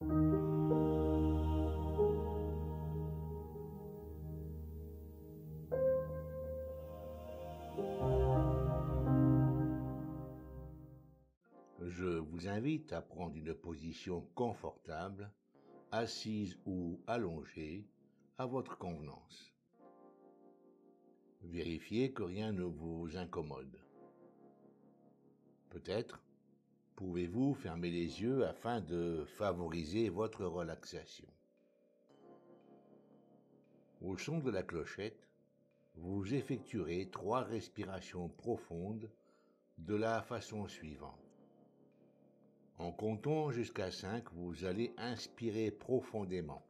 Je vous invite à prendre une position confortable, assise ou allongée, à votre convenance. Vérifiez que rien ne vous incommode. Peut-être pouvez-vous fermer les yeux afin de favoriser votre relaxation. Au son de la clochette, vous effectuerez 3 respirations profondes de la façon suivante. En comptant jusqu'à 5, vous allez inspirer profondément.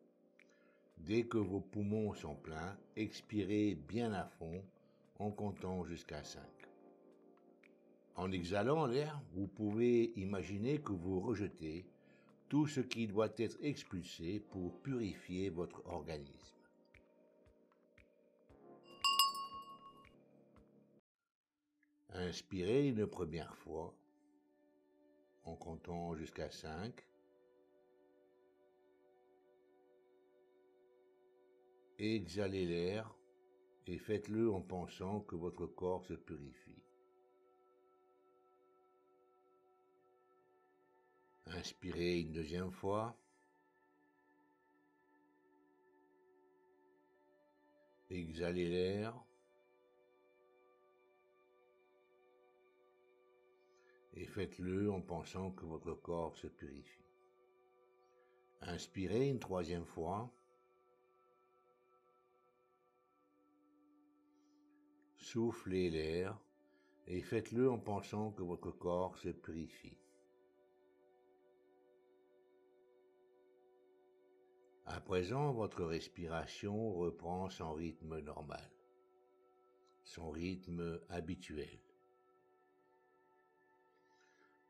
Dès que vos poumons sont pleins, expirez bien à fond en comptant jusqu'à 5. En exhalant l'air, vous pouvez imaginer que vous rejetez tout ce qui doit être expulsé pour purifier votre organisme. Inspirez une première fois en comptant jusqu'à 5. Exhalez l'air et faites-le en pensant que votre corps se purifie. Inspirez une deuxième fois. Exhalez l'air. Et faites-le en pensant que votre corps se purifie. Inspirez une troisième fois. Soufflez l'air et faites-le en pensant que votre corps se purifie. À présent, votre respiration reprend son rythme normal, son rythme habituel.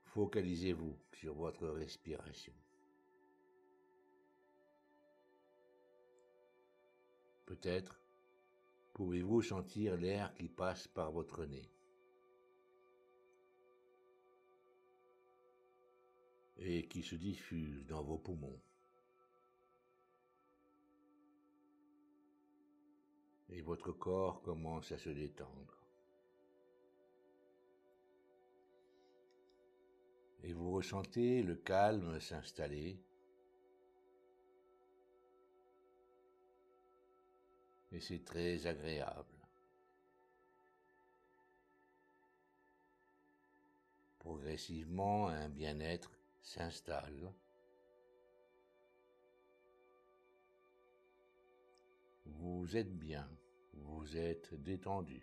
Focalisez-vous sur votre respiration. Peut-être pouvez-vous sentir l'air qui passe par votre nez et qui se diffuse dans vos poumons. Et votre corps commence à se détendre. Et vous ressentez le calme s'installer. Et c'est très agréable. Progressivement, un bien-être s'installe. Vous êtes bien, vous êtes détendu.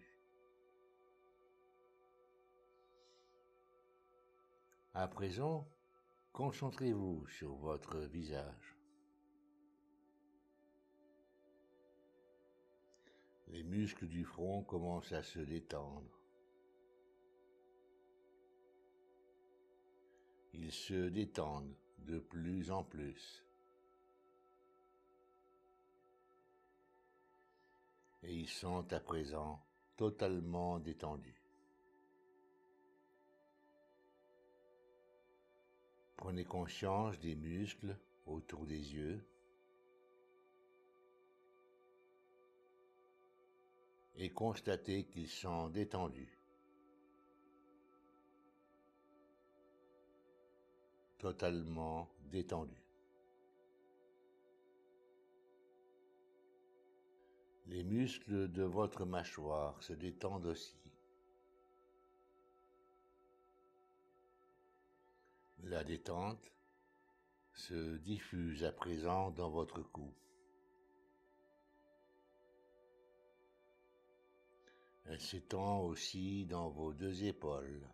À présent, concentrez-vous sur votre visage. Les muscles du front commencent à se détendre. Ils se détendent de plus en plus. Et ils sont à présent totalement détendus. Prenez conscience des muscles autour des yeux et constatez qu'ils sont détendus, totalement détendus. Les muscles de votre mâchoire se détendent aussi. La détente se diffuse à présent dans votre cou. Elle s'étend aussi dans vos 2 épaules.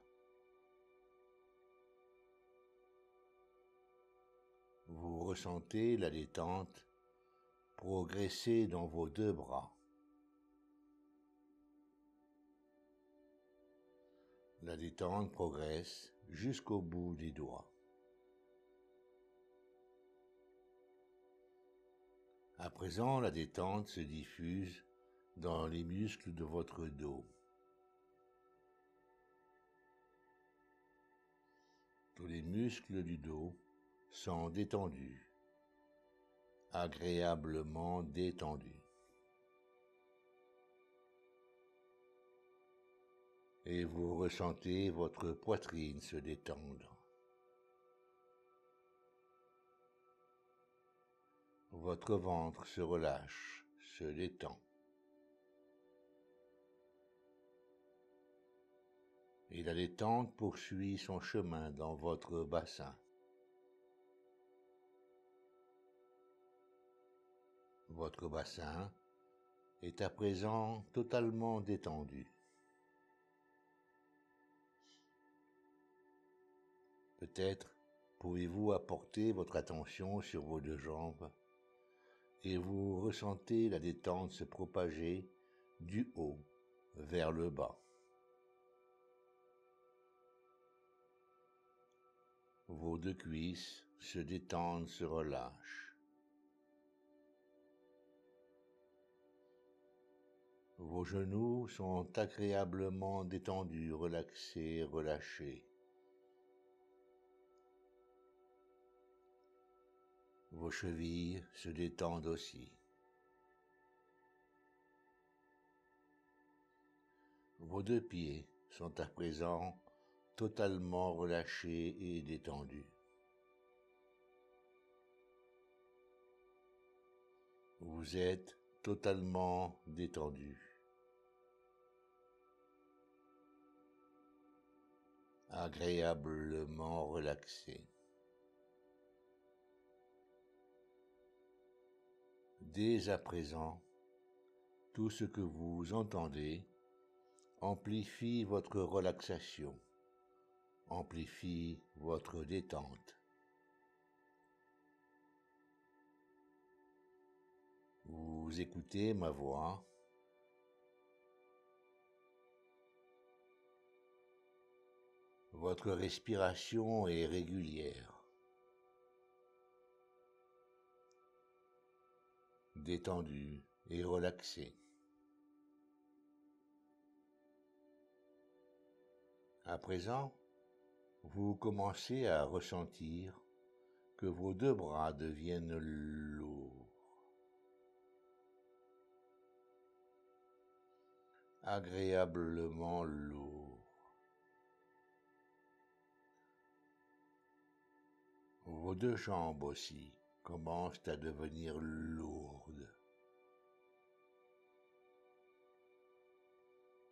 Vous ressentez la détente progresser dans vos 2 bras. La détente progresse jusqu'au bout des doigts. À présent, la détente se diffuse dans les muscles de votre dos. Tous les muscles du dos sont détendus. agréablement détendu. Et vous ressentez votre poitrine se détendre. Votre ventre se relâche, se détend. Et la détente poursuit son chemin dans votre bassin. Votre bassin est à présent totalement détendu. Peut-être pouvez-vous apporter votre attention sur vos deux jambes et vous ressentez la détente se propager du haut vers le bas. Vos deux cuisses se détendent, se relâchent. Vos genoux sont agréablement détendus, relaxés, relâchés. Vos chevilles se détendent aussi. Vos deux pieds sont à présent totalement relâchés et détendus. Vous êtes totalement détendu. Agréablement relaxé. Dès à présent, tout ce que vous entendez amplifie votre relaxation, amplifie votre détente. Vous écoutez ma voix. Votre respiration est régulière, détendue et relaxée. À présent, vous commencez à ressentir que vos deux bras deviennent lourds, agréablement lourds. Vos deux jambes aussi commencent à devenir lourdes,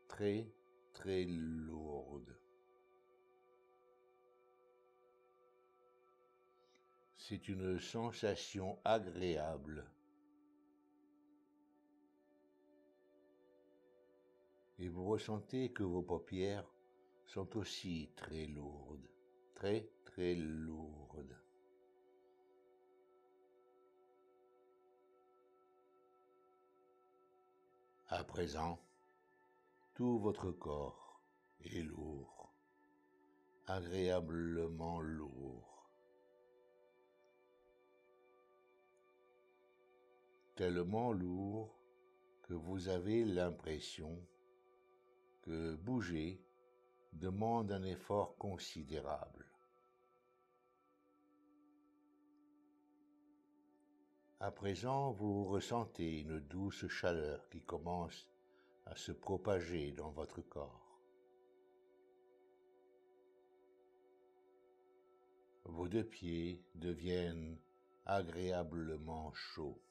très très lourdes. C'est une sensation agréable. Et vous ressentez que vos paupières sont aussi très lourdes, très très lourdes. À présent, tout votre corps est lourd, agréablement lourd, tellement lourd que vous avez l'impression que bouger demande un effort considérable. À présent, vous ressentez une douce chaleur qui commence à se propager dans votre corps. Vos deux pieds deviennent agréablement chauds.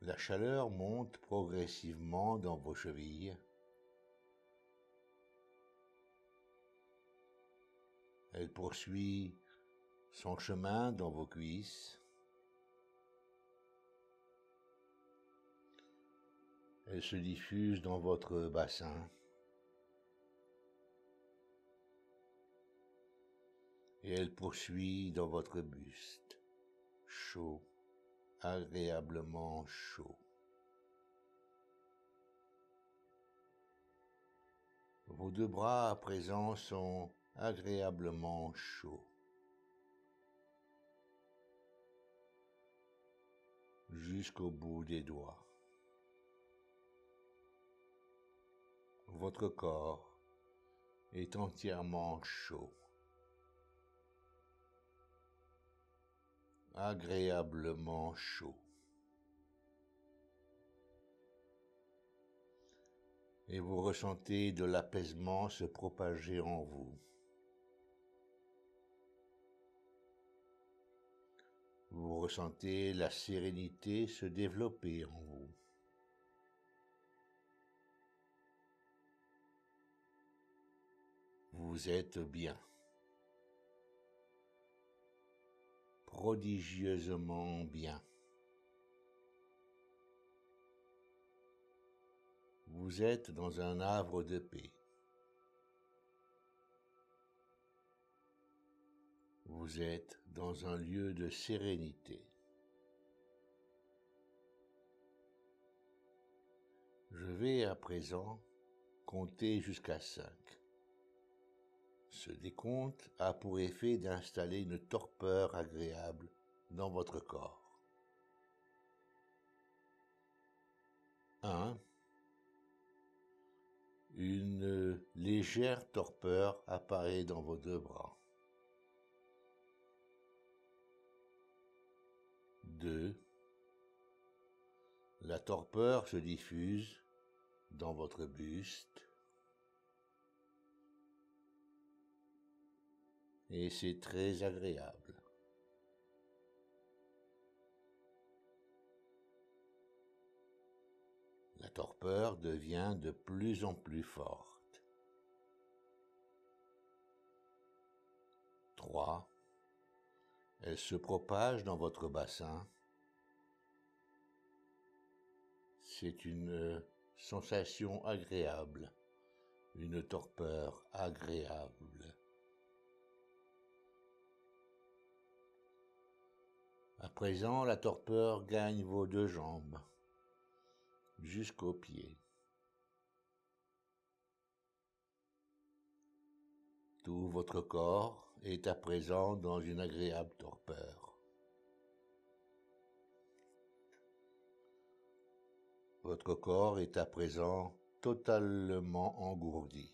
La chaleur monte progressivement dans vos chevilles. Elle poursuit son chemin dans vos cuisses. Elle se diffuse dans votre bassin. Et elle poursuit dans votre buste, chaud, agréablement chaud. Vos deux bras à présent sont agréablement chauds. Jusqu'au bout des doigts. Votre corps est entièrement chaud. agréablement chaud. Et vous ressentez de l'apaisement se propager en vous. Vous ressentez la sérénité se développer en vous. Vous êtes bien, prodigieusement bien. Vous êtes dans un havre de paix. Vous êtes dans un lieu de sérénité. Je vais à présent compter jusqu'à 5. Ce décompte a pour effet d'installer une torpeur agréable dans votre corps. 1. Une légère torpeur apparaît dans vos 2 bras. 2. La torpeur se diffuse dans votre buste et c'est très agréable. La torpeur devient de plus en plus forte. 3. Elle se propage dans votre bassin. C'est une sensation agréable, une torpeur agréable. À présent, la torpeur gagne vos 2 jambes, jusqu'aux pieds. Tout votre corps est à présent dans une agréable torpeur. Votre corps est à présent totalement engourdi.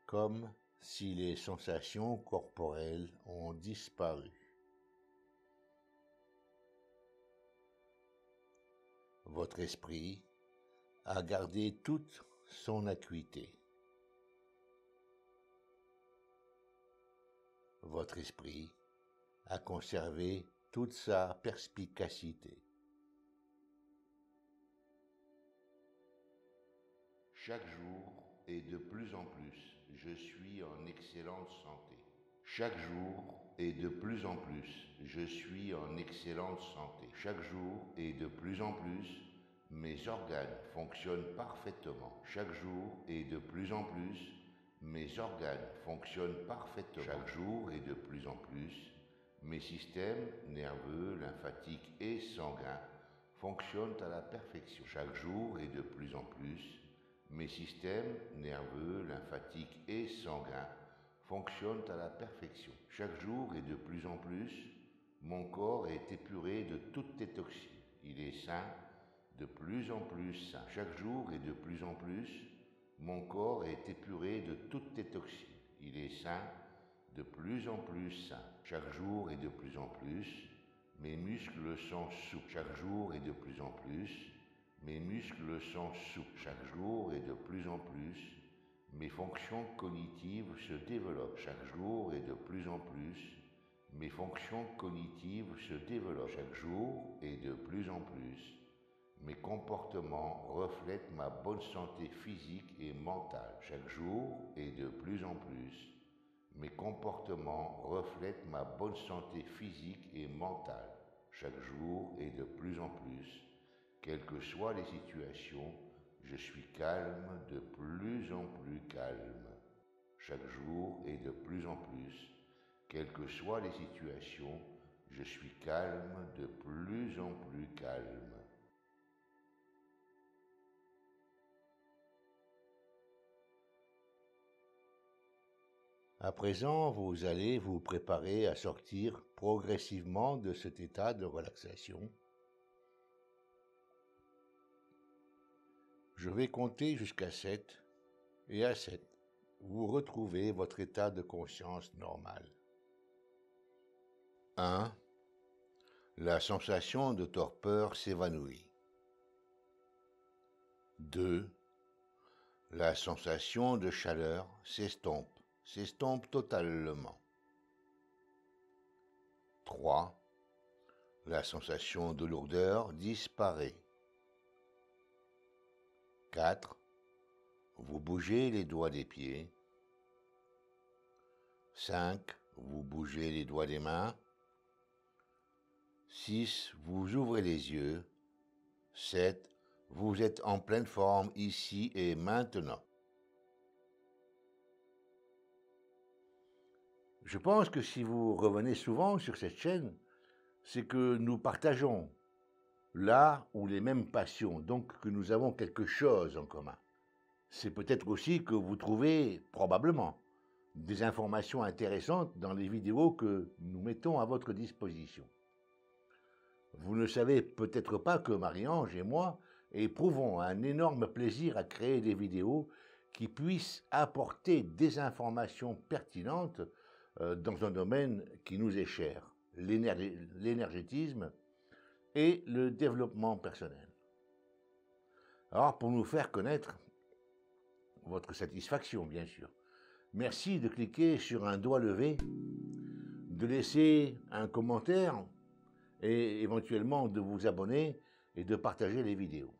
Comme si les sensations corporelles ont disparu. Votre esprit a gardé toute son acuité. Votre esprit a conservé toute sa perspicacité. Chaque jour et de plus en plus, je suis en excellente santé. Chaque jour et de plus en plus, je suis en excellente santé. Chaque jour et de plus en plus, mes organes fonctionnent parfaitement. Chaque jour et de plus en plus, mes organes fonctionnent parfaitement. Chaque jour et de plus en plus, mes systèmes nerveux, lymphatiques et sanguins fonctionnent à la perfection. Chaque jour et de plus en plus, mes systèmes nerveux, lymphatiques et sanguins fonctionnent à la perfection. Chaque jour et de plus en plus, mon corps est épuré de toutes les toxines. Il est sain, de plus en plus sain. Chaque jour et de plus en plus, mon corps est épuré de toutes les toxines. Il est sain, de plus en plus sain. Chaque jour et de plus en plus, mes muscles sont souples. Chaque jour et de plus en plus, mes muscles sont souples. Chaque jour et de plus en plus, mes fonctions cognitives se développent. Chaque jour et de plus en plus, mes fonctions cognitives se développent. Chaque jour et de plus en plus, mes comportements reflètent ma bonne santé physique et mentale. Chaque jour et de plus en plus, mes comportements reflètent ma bonne santé physique et mentale. Chaque jour et de plus en plus, quelles que soient les situations, je suis calme, de plus en plus calme. Chaque jour et de plus en plus, quelles que soient les situations, je suis calme, de plus en plus calme. À présent, vous allez vous préparer à sortir progressivement de cet état de relaxation. Je vais compter jusqu'à 7 et à 7, vous retrouvez votre état de conscience normal. 1. La sensation de torpeur s'évanouit. 2. La sensation de chaleur s'estompe totalement. 3. La sensation de lourdeur disparaît. 4. Vous bougez les doigts des pieds. 5. Vous bougez les doigts des mains. 6. Vous ouvrez les yeux. 7. Vous êtes en pleine forme ici et maintenant. Je pense que si vous revenez souvent sur cette chaîne, c'est que nous partageons là ou les mêmes passions, donc que nous avons quelque chose en commun. C'est peut-être aussi que vous trouvez, probablement, des informations intéressantes dans les vidéos que nous mettons à votre disposition. Vous ne savez peut-être pas que Marie-Ange et moi éprouvons un énorme plaisir à créer des vidéos qui puissent apporter des informations pertinentes dans un domaine qui nous est cher, l'énergétisme et le développement personnel. Alors, pour nous faire connaître votre satisfaction, bien sûr, merci de cliquer sur un doigt levé, de laisser un commentaire et éventuellement de vous abonner et de partager les vidéos.